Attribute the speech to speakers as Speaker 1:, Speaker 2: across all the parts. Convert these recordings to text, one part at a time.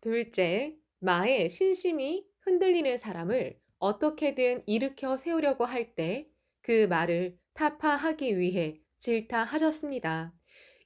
Speaker 1: 둘째, 마의 신심이 흔들리는 사람을 어떻게든 일으켜 세우려고 할 때 그 말을 타파하기 위해 질타하셨습니다.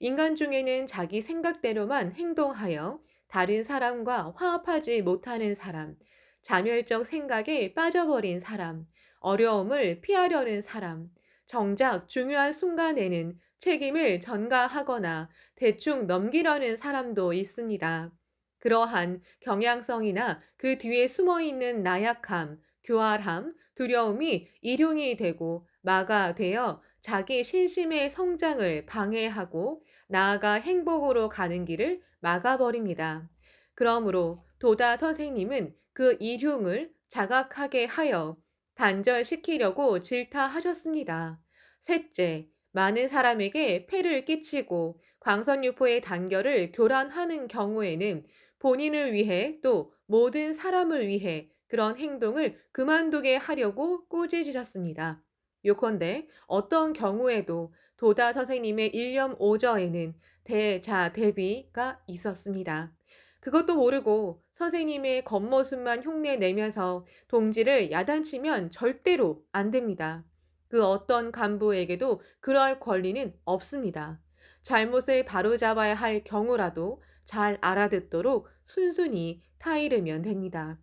Speaker 1: 인간 중에는 자기 생각대로만 행동하여 다른 사람과 화합하지 못하는 사람, 자멸적 생각에 빠져버린 사람, 어려움을 피하려는 사람, 정작 중요한 순간에는 책임을 전가하거나 대충 넘기려는 사람도 있습니다. 그러한 경향성이나 그 뒤에 숨어 있는 나약함, 교활함, 두려움이 일용이 되고 마가 되어 자기 신심의 성장을 방해하고 나아가 행복으로 가는 길을 막아버립니다. 그러므로 도다 선생님은 그 일흉을 자각하게 하여 단절시키려고 질타하셨습니다. 셋째, 많은 사람에게 폐를 끼치고 광선유포의 단결을 교란하는 경우에는 본인을 위해 또 모든 사람을 위해 그런 행동을 그만두게 하려고 꾸짖으셨습니다. 요컨대 어떤 경우에도 도다 선생님의 일념 오저에는 대자대비가 있었습니다. 그것도 모르고 선생님의 겉모습만 흉내내면서 동지를 야단치면 절대로 안 됩니다. 그 어떤 간부에게도 그럴 권리는 없습니다. 잘못을 바로잡아야 할 경우라도 잘 알아듣도록 순순히 타이르면 됩니다.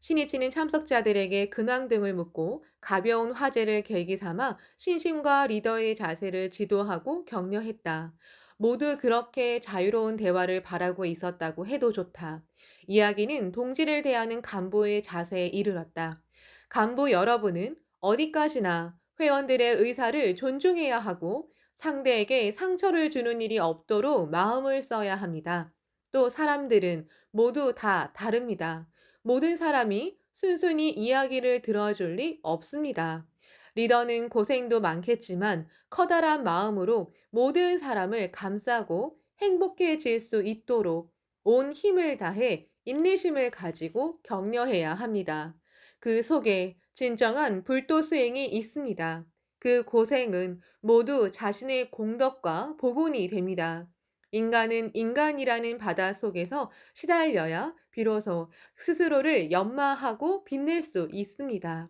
Speaker 1: 신이치는 참석자들에게 근황 등을 묻고 가벼운 화제를 계기 삼아 신심과 리더의 자세를 지도하고 격려했다. 모두 그렇게 자유로운 대화를 바라고 있었다고 해도 좋다. 이야기는 동지를 대하는 간부의 자세에 이르렀다. 간부 여러분은 어디까지나 회원들의 의사를 존중해야 하고 상대에게 상처를 주는 일이 없도록 마음을 써야 합니다. 또 사람들은 모두 다 다릅니다. 모든 사람이 순순히 이야기를 들어줄 리 없습니다. 리더는 고생도 많겠지만 커다란 마음으로 모든 사람을 감싸고 행복해질 수 있도록 온 힘을 다해 인내심을 가지고 격려해야 합니다. 그 속에 진정한 불도 수행이 있습니다. 그 고생은 모두 자신의 공덕과 복운이 됩니다. 인간은 인간이라는 바다 속에서 시달려야 비로소 스스로를 연마하고 빛낼 수 있습니다.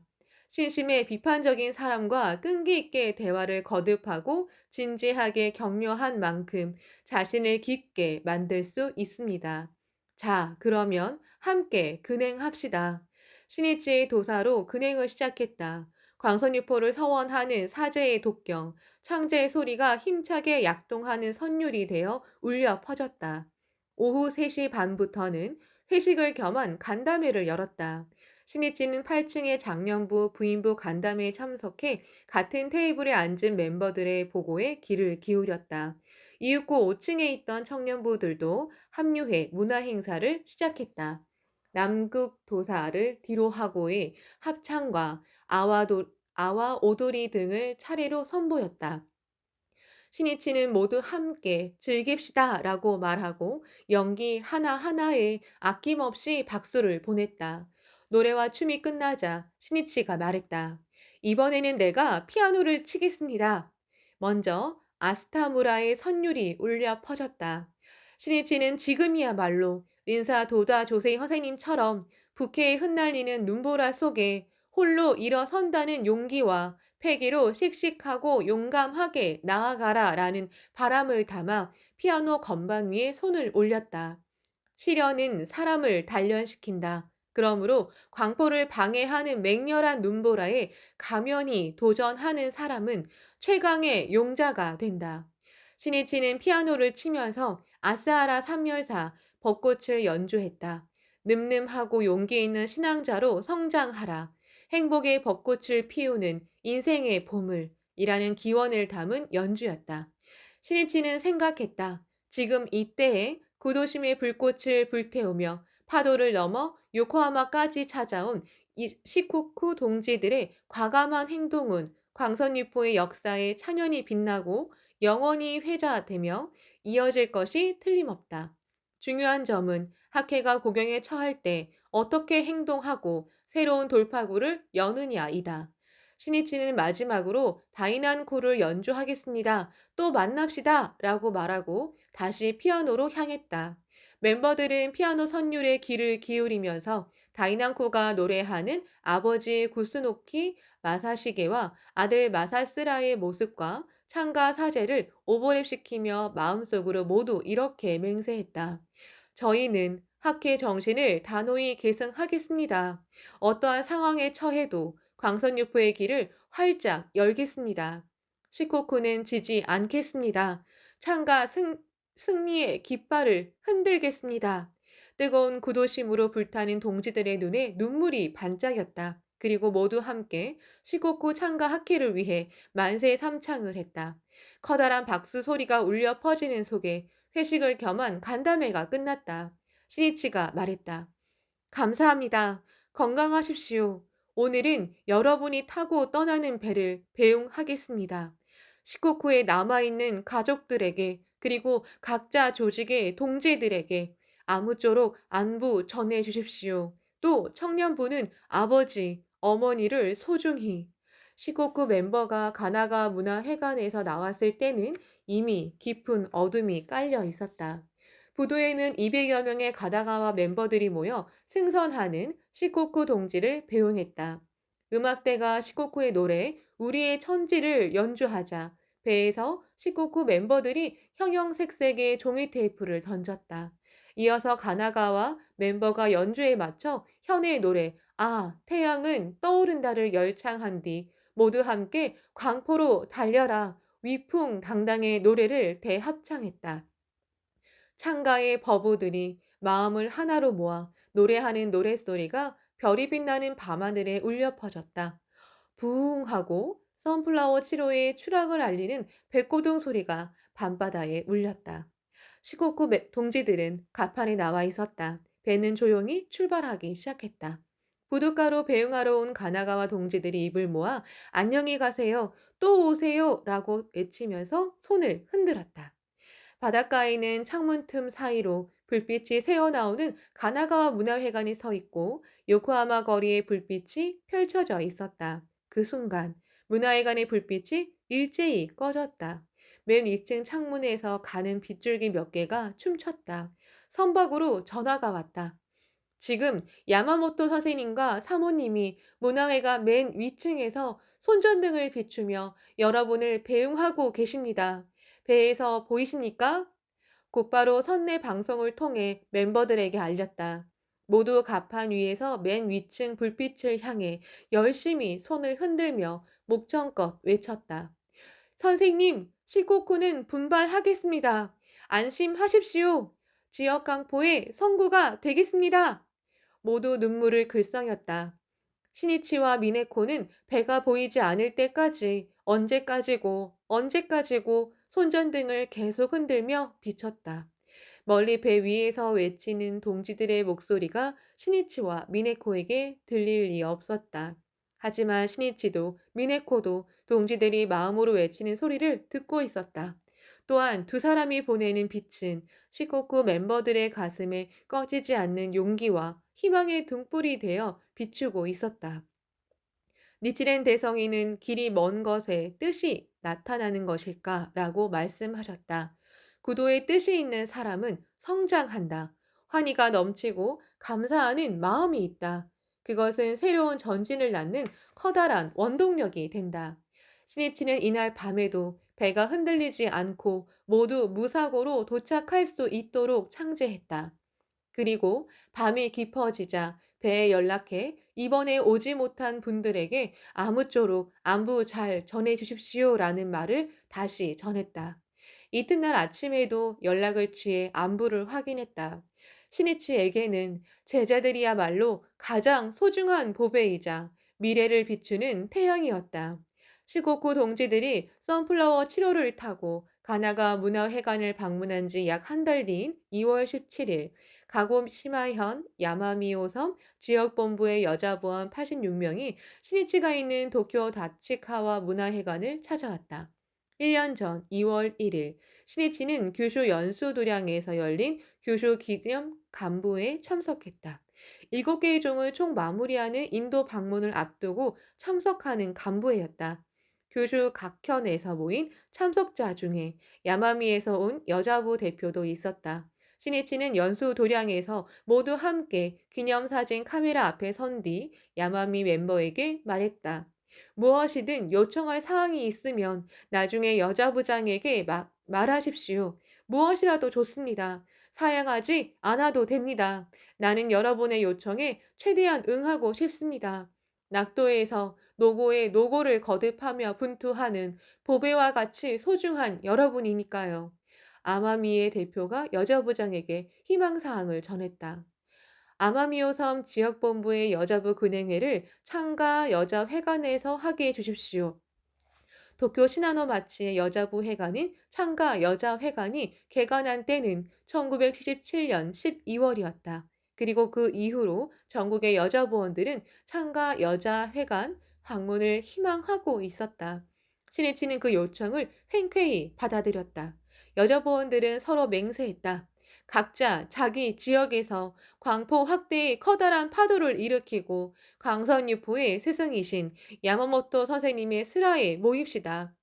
Speaker 1: 신심의 비판적인 사람과 끈기 있게 대화를 거듭하고 진지하게 격려한 만큼 자신을 깊게 만들 수 있습니다. 자, 그러면 함께 근행합시다. 신이치의 도사로 근행을 시작했다. 광선유포를 서원하는 사제의 독경, 창제의 소리가 힘차게 약동하는 선율이 되어 울려 퍼졌다. 오후 3시 반부터는 회식을 겸한 간담회를 열었다. 신이치는 8층의 장년부, 부인부 간담회에 참석해 같은 테이블에 앉은 멤버들의 보고에 귀를 기울였다. 이윽고 5층에 있던 청년부들도 합류해 문화 행사를 시작했다. 남극 도사를 뒤로 하고의 합창과 아와 오도리 등을 차례로 선보였다. 신이치는 모두 함께 즐깁시다 라고 말하고 연기 하나하나에 아낌없이 박수를 보냈다. 노래와 춤이 끝나자 신이치가 말했다. 이번에는 내가 피아노를 치겠습니다. 먼저 아스타무라의 선율이 울려 퍼졌다. 신이치는 지금이야말로 인사 도다 조세희 선생님처럼 부케에 흩날리는 눈보라 속에 홀로 일어선다는 용기와 패기로 씩씩하고 용감하게 나아가라 라는 바람을 담아 피아노 건반 위에 손을 올렸다. 시련은 사람을 단련시킨다. 그러므로 광포를 방해하는 맹렬한 눈보라에 가면히 도전하는 사람은 최강의 용자가 된다. 신이치는 피아노를 치면서 아스아라 삼열사 벚꽃을 연주했다. 늠름하고 용기 있는 신앙자로 성장하라. 행복의 벚꽃을 피우는 인생의 보물이라는 기원을 담은 연주였다. 신이치는 생각했다. 지금 이때에 구도심의 불꽃을 불태우며 파도를 넘어 요코하마까지 찾아온 이 시코쿠 동지들의 과감한 행동은 광선유포의 역사에 찬연히 빛나고 영원히 회자되며 이어질 것이 틀림없다. 중요한 점은 학회가 고경에 처할 때 어떻게 행동하고 새로운 돌파구를 여느냐이다. 신이치는 마지막으로 다이난코를 연주하겠습니다. 또 만납시다. 라고 말하고 다시 피아노로 향했다. 멤버들은 피아노 선율에 귀를 기울이면서 다이난코가 노래하는 아버지 구스노키 마사시게와 아들 마사스라의 모습과 창가 사제를 오버랩시키며 마음속으로 모두 이렇게 맹세했다. 저희는 학회 정신을 단호히 계승하겠습니다. 어떠한 상황에 처해도 광선유포의 길을 활짝 열겠습니다. 시코쿠는 지지 않겠습니다. 창가 승리의 깃발을 흔들겠습니다. 뜨거운 구도심으로 불타는 동지들의 눈에 눈물이 반짝였다. 그리고 모두 함께 시코쿠 창가 학회를 위해 만세 삼창을 했다. 커다란 박수 소리가 울려 퍼지는 속에 회식을 겸한 간담회가 끝났다. 시니치가 말했다. 감사합니다. 건강하십시오. 오늘은 여러분이 타고 떠나는 배를 배웅하겠습니다. 시코쿠에 남아있는 가족들에게 그리고 각자 조직의 동지들에게 아무쪼록 안부 전해 주십시오. 또 청년부는 아버지, 어머니를 소중히. 시코쿠 멤버가 가나가 문화회관에서 나왔을 때는 이미 깊은 어둠이 깔려 있었다. 부두에는 200여 명의 가다가와 멤버들이 모여 승선하는 시코쿠 동지를 배웅했다. 음악대가 시코쿠의 노래 우리의 천지를 연주하자 배에서 시코쿠 멤버들이 형형색색의 종이 테이프를 던졌다. 이어서 가나가와 멤버가 연주에 맞춰 현의 노래 아 태양은 떠오른다를 열창한 뒤 모두 함께 광포로 달려라 위풍당당의 노래를 대합창했다. 창가의 버부들이 마음을 하나로 모아 노래하는 노랫소리가 별이 빛나는 밤하늘에 울려 퍼졌다. 부웅 하고 선플라워 7호의 추락을 알리는 백고동 소리가 밤바다에 울렸다. 시코쿠 동지들은 갑판에 나와 있었다. 배는 조용히 출발하기 시작했다. 부둣가로 배웅하러 온 가나가와 동지들이 입을 모아 안녕히 가세요, 또 오세요 라고 외치면서 손을 흔들었다. 바닷가에는 창문 틈 사이로 불빛이 새어나오는 가나가와 문화회관이 서 있고 요코하마 거리에 불빛이 펼쳐져 있었다. 그 순간 문화회관의 불빛이 일제히 꺼졌다. 맨 위층 창문에서 가는 빗줄기 몇 개가 춤췄다. 선박으로 전화가 왔다. 지금 야마모토 선생님과 사모님이 문화회관 맨 위층에서 손전등을 비추며 여러분을 배웅하고 계십니다. 배에서 보이십니까? 곧바로 선내 방송을 통해 멤버들에게 알렸다. 모두 갑판 위에서 맨 위층 불빛을 향해 열심히 손을 흔들며 목청껏 외쳤다. 선생님, 시코쿠는 분발하겠습니다. 안심하십시오. 지역 강포의 선구가 되겠습니다. 모두 눈물을 글썽였다. 시니치와 미네코는 배가 보이지 않을 때까지 언제까지고 손전등을 계속 흔들며 비쳤다. 멀리 배 위에서 외치는 동지들의 목소리가 시니치와 미네코에게 들릴 리 없었다. 하지만 시니치도 미네코도 동지들이 마음으로 외치는 소리를 듣고 있었다. 또한 두 사람이 보내는 빛은 시코쿠 멤버들의 가슴에 꺼지지 않는 용기와 희망의 등불이 되어 비추고 있었다. 니치렌 대성이는 길이 먼 것에 뜻이 나타나는 것일까라고 말씀하셨다. 구도에 뜻이 있는 사람은 성장한다. 환희가 넘치고 감사하는 마음이 있다. 그것은 새로운 전진을 낳는 커다란 원동력이 된다. 시니치는 이날 밤에도 배가 흔들리지 않고 모두 무사고로 도착할 수 있도록 창제했다. 그리고 밤이 깊어지자 배에 연락해 이번에 오지 못한 분들에게 아무쪼록 안부 잘 전해 주십시오라는 말을 다시 전했다. 이튿날 아침에도 연락을 취해 안부를 확인했다. 시니치에게는 제자들이야말로 가장 소중한 보배이자 미래를 비추는 태양이었다. 시코쿠 동지들이 선플라워 7호를 타고 가나가 문화회관을 방문한 지 약 한 달 뒤인 2월 17일 가고시마현 야마미오섬 지역본부의 여자보안 86명이 시니치가 있는 도쿄 다치카와 문화회관을 찾아왔다. 1년 전 2월 1일 시니치는 규슈 연수도량에서 열린 규슈 기념 간부에 참석했다. 7개의 종을 총 마무리하는 인도 방문을 앞두고 참석하는 간부회였다. 규슈 각현에서 모인 참석자 중에 야마미에서 온 여자부 대표도 있었다. 시니치는 연수 도량에서 모두 함께 기념사진 카메라 앞에 선 뒤 야마미 멤버에게 말했다. 무엇이든 요청할 사항이 있으면 나중에 여자부장에게 말하십시오. 무엇이라도 좋습니다. 사양하지 않아도 됩니다. 나는 여러분의 요청에 최대한 응하고 싶습니다. 낙도에서 노고에 노고를 거듭하며 분투하는 보배와 같이 소중한 여러분이니까요. 아마미의 대표가 여자부장에게 희망사항을 전했다. 아마미오섬 지역본부의 여자부 근행회를 창가 여자회관에서 하게 해주십시오. 도쿄 시나노마치의 여자부 회관인 창가 여자회관이 개관한 때는 1977년 12월이었다. 그리고 그 이후로 전국의 여자부원들은 창가 여자회관 방문을 희망하고 있었다. 신이치는 그 요청을 흔쾌히 받아들였다. 여자부원들은 서로 맹세했다. 각자 자기 지역에서 광포 확대의 커다란 파도를 일으키고 광선유포의 스승이신 야마모토 선생님의 슬하에 모입시다.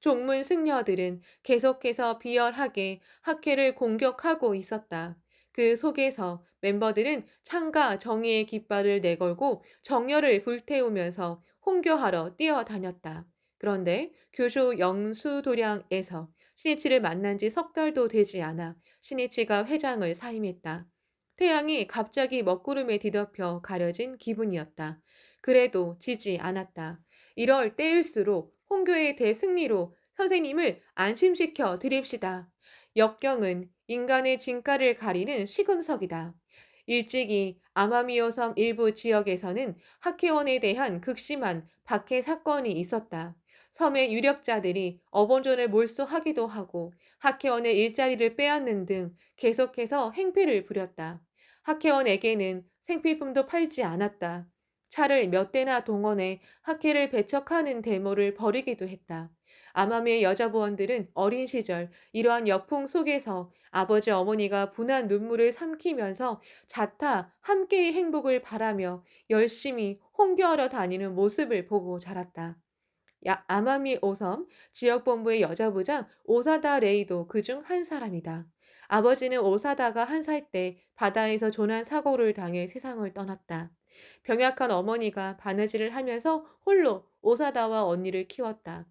Speaker 1: 종문 승려들은 계속해서 비열하게 학회를 공격하고 있었다. 그 속에서 멤버들은 창가 정의의 깃발을 내걸고 정열을 불태우면서 홍교하러 뛰어다녔다. 그런데 교수 영수도량에서 신이치를 만난 지 석 달도 되지 않아 신이치가 회장을 사임했다. 태양이 갑자기 먹구름에 뒤덮여 가려진 기분이었다. 그래도 지지 않았다. 이럴 때일수록 홍교의 대승리로 선생님을 안심시켜 드립시다. 역경은 인간의 진가를 가리는 시금석이다. 일찍이 아마미오섬 일부 지역에서는 학회원에 대한 극심한 박해 사건이 있었다. 섬의 유력자들이 어본존을 몰수하기도 하고 학회원의 일자리를 빼앗는 등 계속해서 행패를 부렸다. 학회원에게는 생필품도 팔지 않았다. 차를 몇 대나 동원해 학회를 배척하는 데모를 벌이기도 했다. 아마미의 여자부원들은 어린 시절 이러한 역풍 속에서 아버지 어머니가 분한 눈물을 삼키면서 자타 함께의 행복을 바라며 열심히 홍교하러 다니는 모습을 보고 자랐다. 아마미 오섬 지역본부의 여자부장 오사다 레이도 그중 한 사람이다. 아버지는 오사다가 한 살 때 바다에서 조난 사고를 당해 세상을 떠났다. 병약한 어머니가 바느질을 하면서 홀로 오사다와 언니를 키웠다.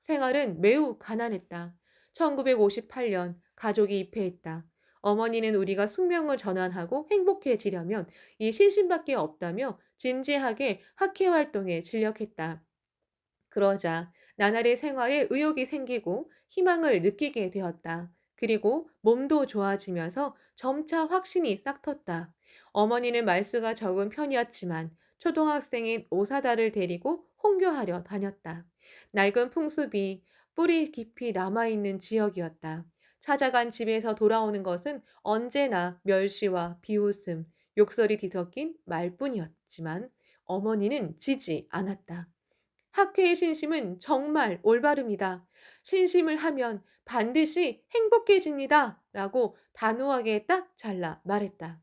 Speaker 1: 생활은 매우 가난했다. 1958년 가족이 입회했다. 어머니는 우리가 숙명을 전환하고 행복해지려면 이 신심밖에 없다며 진지하게 학회 활동에 진력했다. 그러자 나날의 생활에 의욕이 생기고 희망을 느끼게 되었다. 그리고 몸도 좋아지면서 점차 확신이 싹텄다. 어머니는 말수가 적은 편이었지만 초등학생인 오사다를 데리고 홍교하려 다녔다. 낡은 풍습이 뿌리 깊이 남아있는 지역이었다. 찾아간 집에서 돌아오는 것은 언제나 멸시와 비웃음, 욕설이 뒤섞인 말뿐이었지만 어머니는 지지 않았다. 학회의 신심은 정말 올바릅니다. 신심을 하면 반드시 행복해집니다. 라고 단호하게 딱 잘라 말했다.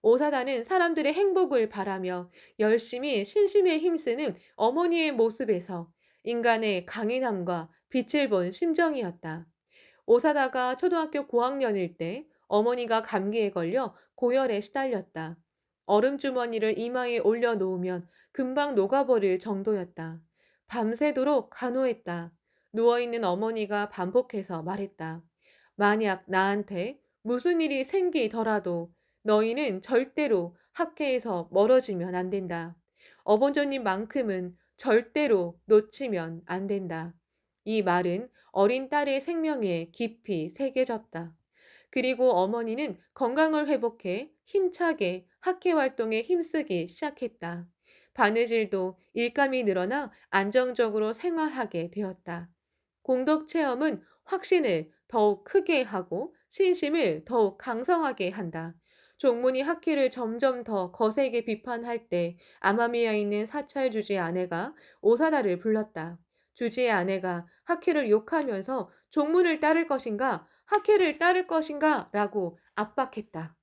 Speaker 1: 오사다는 사람들의 행복을 바라며 열심히 신심에 힘쓰는 어머니의 모습에서 인간의 강인함과 빛을 본 심정이었다. 오사다가 초등학교 고학년일 때 어머니가 감기에 걸려 고열에 시달렸다. 얼음주머니를 이마에 올려놓으면 금방 녹아버릴 정도였다. 밤새도록 간호했다. 누워있는 어머니가 반복해서 말했다. 만약 나한테 무슨 일이 생기더라도 너희는 절대로 학회에서 멀어지면 안 된다. 어본조님만큼은 절대로 놓치면 안 된다. 이 말은 어린 딸의 생명에 깊이 새겨졌다. 그리고 어머니는 건강을 회복해 힘차게 학회 활동에 힘쓰기 시작했다. 바느질도 일감이 늘어나 안정적으로 생활하게 되었다. 공덕 체험은 확신을 더욱 크게 하고 신심을 더욱 강성하게 한다. 종문이 학회를 점점 더 거세게 비판할 때 아마미에 있는 사찰 주지의 아내가 오사다를 불렀다. 주지의 아내가 학회를 욕하면서 종문을 따를 것인가, 학회를 따를 것인가 라고 압박했다.